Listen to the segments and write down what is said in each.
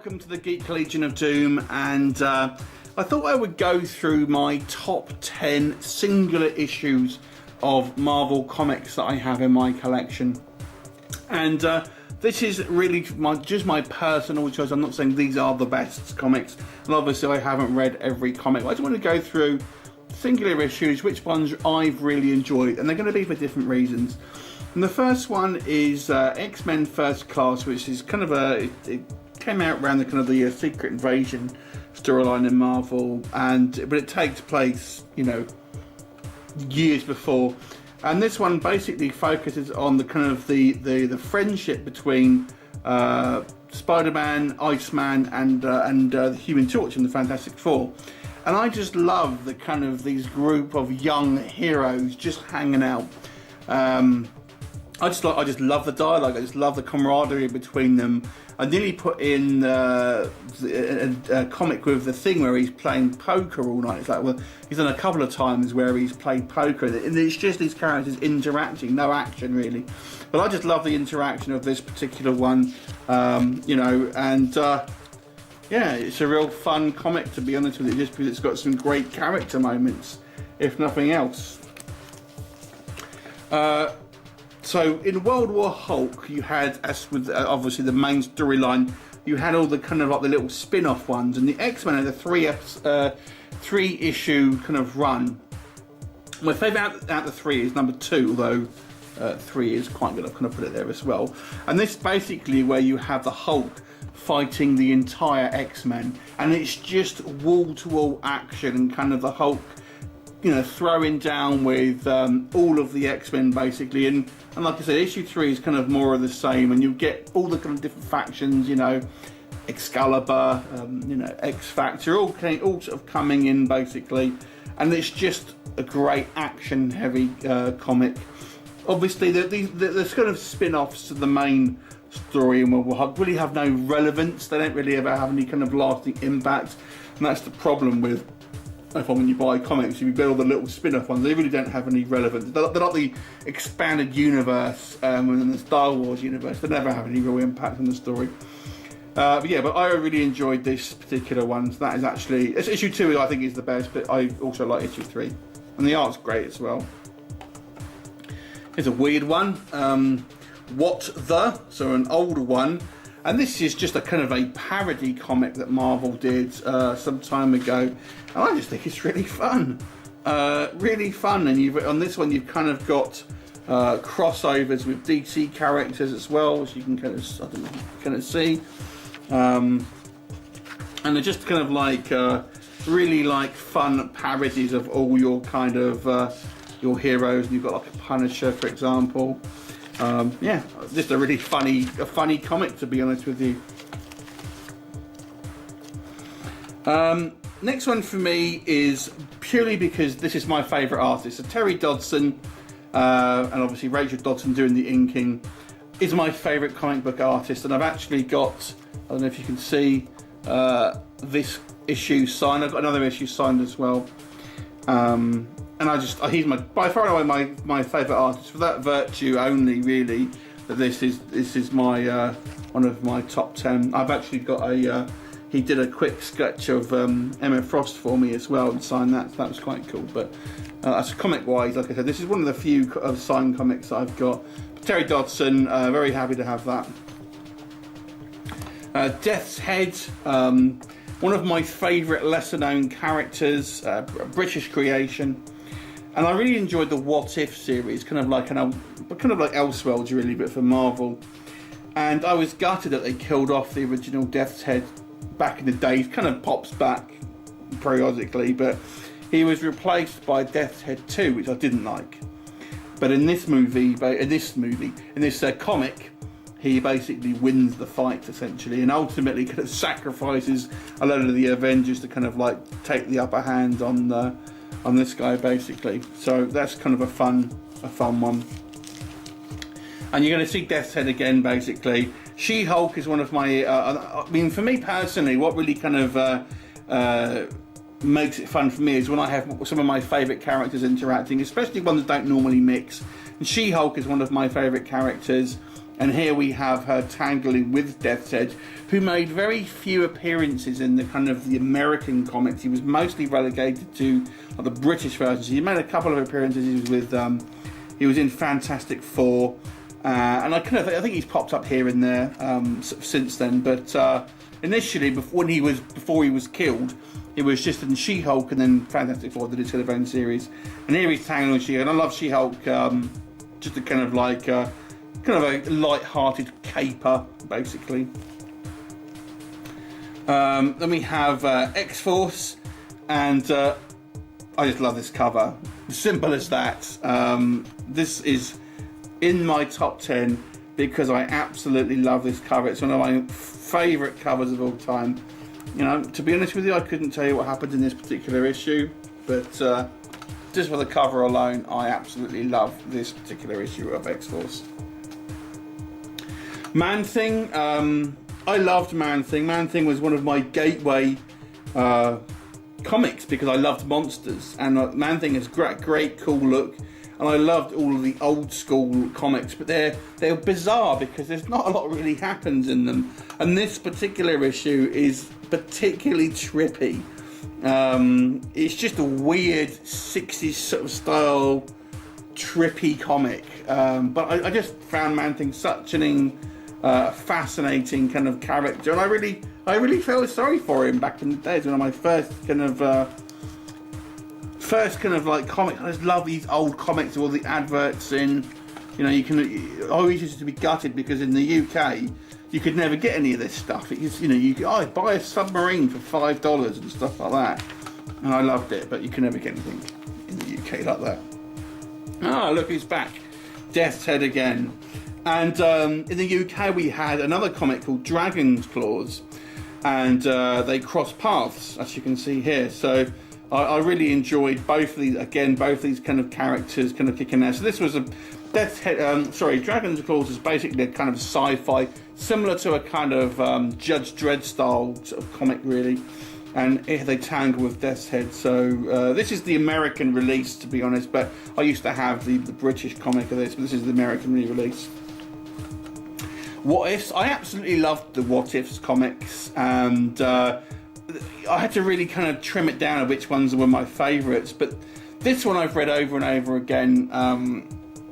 welcome to the Geek Legion of Doom, and I thought I would go through my top 10 singular issues of Marvel comics that I have in my collection. And this is really just my personal choice. I'm not saying these are the best comics, and obviously I haven't read every comic. I just want to go through singular issues, which ones I've really enjoyed, and they're going to be for different reasons. And the first one is X-Men First Class, which is kind of it came out around the kind of the Secret Invasion storyline in Marvel, but it takes place, you know, years before. And this one basically focuses on the kind of the friendship between Spider-Man, Iceman, and the Human Torch and the Fantastic Four. And I just love the kind of these group of young heroes just hanging out. I just love the dialogue. I just love the camaraderie between them. I nearly put in a comic with the Thing where he's playing poker all night. It's like, well, he's done a couple of times where he's played poker, and it's just these characters interacting, no action really. But I just love the interaction of this particular one, you know, and yeah, it's a real fun comic, to be honest with you, just because it's got some great character moments, if nothing else. So in World War Hulk, you had, as with obviously the main storyline, you had all the kind of like the little spin-off ones, and the X-Men had a three-issue kind of run. My favourite out of the three is number 2, although 3 is quite good. I've kind of put it there as well. And this basically where you have the Hulk fighting the entire X-Men, and it's just wall-to-wall action, and kind of the Hulk, you know, throwing down with all of the X-Men basically, and like I said, issue 3 is kind of more of the same, and you get all the kind of different factions, you know, Excalibur, you know, X-Factor, all sort of coming in basically, and it's just a great action-heavy comic. Obviously, the kind of spin-offs to the main story in World War Hulk really have no relevance. They don't really ever have any kind of lasting impact, and that's the problem with. When you buy comics, if you build the little spin-off ones, they really don't have any relevance. They're not the expanded universe and the Star Wars universe. They never have any real impact on the story. But I really enjoyed this particular one. So that is actually, issue 2 I think is the best, but I also like issue 3. And the art's great as well. Here's a weird one. So an older one. And this is just a kind of a parody comic that Marvel did some time ago, and I just think it's really fun, really fun. And on this one, you've kind of got crossovers with DC characters as well, as you can kind of see, and they're just kind of like really like fun parodies of all your kind of your heroes. And you've got like a Punisher, for example. Yeah, just a really funny comic, to be honest with you. Next one for me is purely because this is my favourite artist. So Terry Dodson, and obviously Rachel Dodson doing the inking, is my favourite comic book artist. And I've actually got, I don't know if you can see, this issue signed. I've got another issue signed as well. And he's by far and away my favourite artist, for that virtue only, really, that this is my one of my top 10. I've actually got he did a quick sketch of Emma Frost for me as well and signed that, so that was quite cool. But as comic wise, like I said, this is one of the few signed comics that I've got. Terry Dodson, very happy to have that. Death's Head, one of my favourite lesser known characters, British creation. And I really enjoyed the What If series, kind of like Elseworlds really, but for Marvel. And I was gutted that they killed off the original Death's Head back in the day. He kind of pops back periodically, but he was replaced by Death's Head 2, which I didn't like. But in this comic, he basically wins the fight essentially, and ultimately kind of sacrifices a lot of the Avengers to kind of like take the upper hand on this guy basically. So that's kind of a fun one. And you're going to see Death's Head again basically. She-Hulk is one of my, I mean, for me personally, what really kind of makes it fun for me is when I have some of my favourite characters interacting, especially ones that don't normally mix. And She-Hulk is one of my favourite characters. And here we have her tangling with Death's Head, who made very few appearances in the kind of the American comics. He was mostly relegated to the British versions. He made a couple of appearances. He was with, he was in Fantastic Four, and I think he's popped up here and there since then. But initially, before he was killed, it was just in She-Hulk, and then Fantastic Four did its own series. And here he's tangling with She-Hulk, and I love She-Hulk. Just a kind of like a light-hearted caper, basically. Then we have X-Force, and I just love this cover. Simple as that. This is in my top 10 because I absolutely love this cover. It's one of my favourite covers of all time. You know, to be honest with you, I couldn't tell you what happened in this particular issue, but just for the cover alone, I absolutely love this particular issue of X-Force. Man-Thing, I loved Man-Thing. Man-Thing was one of my gateway comics because I loved monsters, and Man-Thing has great cool look, and I loved all of the old school comics, but they're bizarre because there's not a lot really happens in them, and this particular issue is particularly trippy. It's just a weird 60s sort of style trippy comic, but I just found Man-Thing such an fascinating kind of character, and I really felt sorry for him back in the days. One of my first kind of like comics. I just love these old comics with all the adverts in. You know, I always used to be gutted because in the UK you could never get any of this stuff. It's, you know, you could buy a submarine for $5 and stuff like that, and I loved it, but you can never get anything in the UK like that. Ah, look who's back, Death's Head again. And in the UK we had another comic called Dragon's Claws, and they cross paths, as you can see here. So I really enjoyed both these kind of characters kind of kicking there. So this was a Death's Head, Dragon's Claws is basically a kind of sci-fi, similar to a kind of Judge Dredd style sort of comic really. And here they tangle with Death's Head. So this is the American release, to be honest, but I used to have the British comic of this, but this is the American re-release. What Ifs, I absolutely loved the What Ifs comics, and I had to really kind of trim it down of which ones were my favourites, but this one I've read over and over again.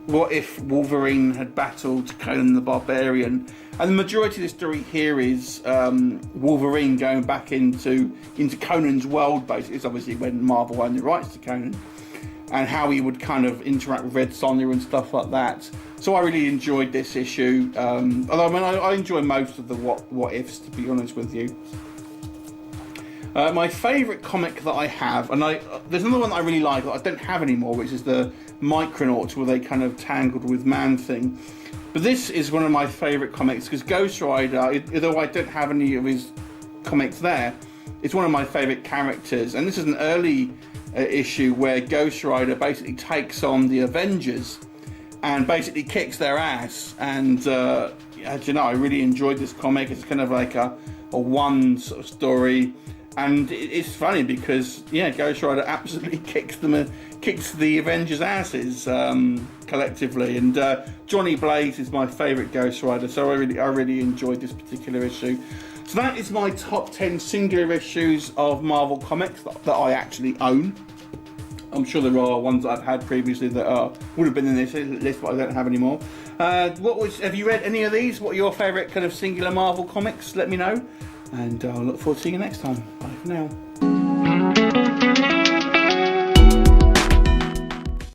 What if Wolverine had battled Conan the Barbarian? And the majority of the story here is Wolverine going back into Conan's world, basically. It's obviously when Marvel owned the rights to Conan, and how he would kind of interact with Red Sonja and stuff like that. So I really enjoyed this issue. Although I mean, I enjoy most of the what ifs, to be honest with you. My favourite comic that I have, and there's another one that I really like that I don't have anymore, which is the Micronauts, where they kind of tangled with Man-Thing. But this is one of my favourite comics because Ghost Rider, although I don't have any of his comics there, it's one of my favourite characters. And this is an early issue where Ghost Rider basically takes on the Avengers and basically kicks their ass. And as you know, I really enjoyed this comic. It's kind of like a one sort of story. And it's funny because, yeah, Ghost Rider absolutely kicks the Avengers' asses collectively. And Johnny Blaze is my favourite Ghost Rider, so I really enjoyed this particular issue. So that is my top 10 singular issues of Marvel Comics that I actually own. I'm sure there are ones that I've had previously that would have been in this list, but I don't have anymore. Have you read any of these? What are your favourite kind of singular Marvel comics? Let me know. And I'll look forward to seeing you next time. Bye for now.